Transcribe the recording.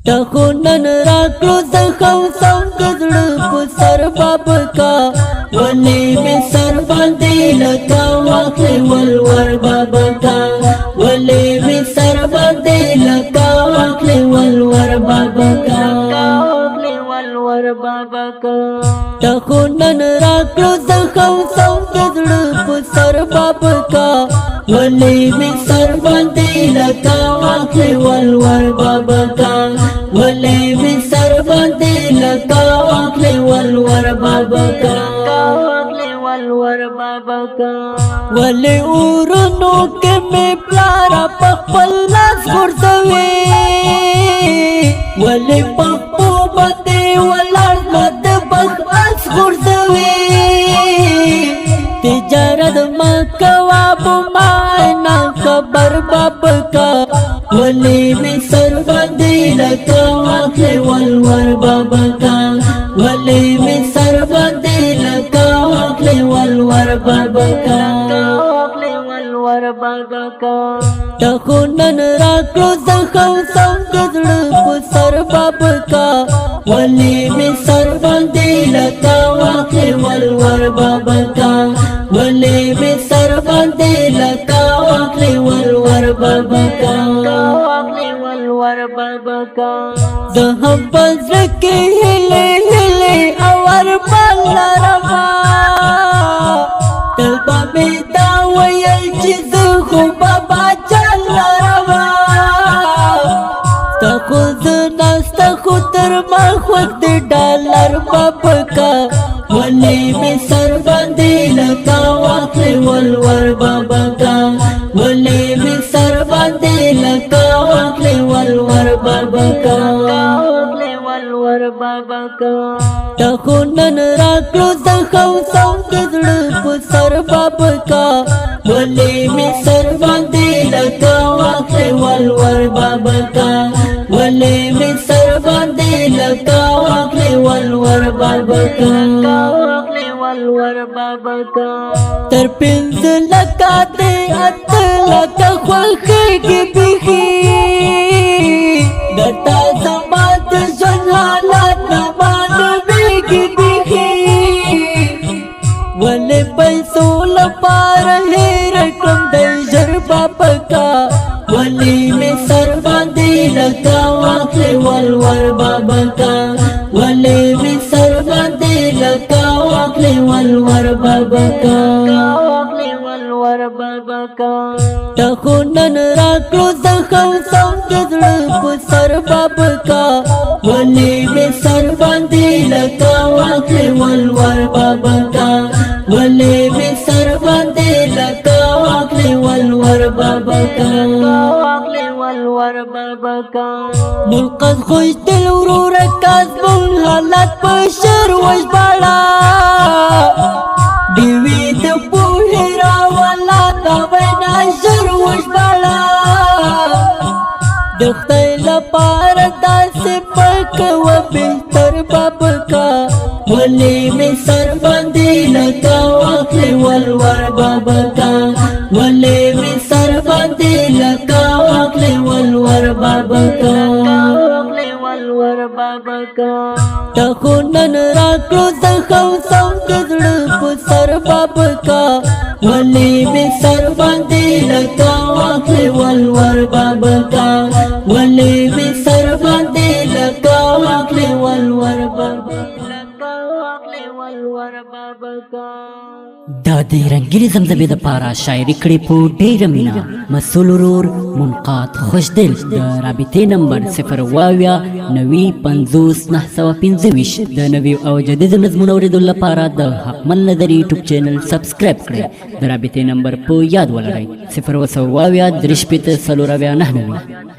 تخونن راکلو زخم سم گزړه په سر بابکا ولې می سر باندې لکا واخلې ولور بابکا ولې می سر باندې لکا واخلې ولور بابکا ولور بابکا تخونن راکلو زخم سم گزړه په سر بابکا ولې می سر باندې لکا واخلې ولور بابکا ولې می سر باندې لکا واخلې ولور بابکا ولور بابکا ولې اورونو کې می پلارا په خپل لاس ورځوي ولې په خپو باندې ولاړ مد بخ اس ورځوي تجارت مکوا بمانا خبر بابکا ولی می سر باندې لکا واخلې ولور بابکا ولی می سر باندې لکا واخلې ولور بابکا ولور بابکا تخونن راکلو زخم سم گزړه په سر بابکا ولی می سر باندې لکا واخلې ولور بابکا ولی می سر باندې لکا واخلې ولور بابکا ولور بابکا زهم پزړه کې هله هله اور بالا رما تل به دا ویل چې زه خو بابا چل رما تاکو زناستا خو تر ما وخت ډالر بابکا ولی می سر باندې لکا واخلې ولور بابکا ولی می سر باندې لکا واخلې ولور بابکا ولور بابکا تخونن راکلو زخم سم گزړه په سر بابکا ولی می سر باندې لکا واخلې ولور بابکا ولی می سر باندې لکا واخلې ولور بابکا ولور بابکا تر پنځه لکا دې اته لکا خوښېږي بیخي ګټه زما د ژوند حالات نه معلومېږي بیخي ولې پیسو لپاره هېر کړم دی ژر بابکا ولې مې سر باندې لکا واخلې ولور بابکا ولې مې سر باندې لکا واخلې ولور بابکا ولور بابکا تخونن راکلو زخم سم گزړه په سر بابکا ولې مې سر باندې لکا واخلې ولور بابکا ولې مې سر باندې لکا واخلې ولور بابکا ولور بابکا منقذ خوش دل ورور کاظم حالات په شر وژباړه دیوی د پوهې راولا دا وینا شر وژباړه د خدای لپاره داسې پکوه بهتر بابکا ولې مې سر باندې لکا واخلې ولور بابکا ولې مې سر باندې لکا واخلې ولور بابکا ولور بابکا تخونن راکلو زخم سم گزړه په سر بابکا ولې مې سر باندې لکا واخلې ولور بابکا ولې مې سر باندې لکا واخلې ولور بابکا دا د رنگینې زمزمې دپاره شاعري کړې په ډېره مینه مسؤل ورور منقاد خوشدل د رابطې نمبر 0 واویا 9050 د نوي او جدید نظمونو اورېدو لپاره د حقمل نظري یوټیوب چینل سبسکرایب کړئ د رابطې نمبر په یاد ولرئ 0 واویا 3 4 9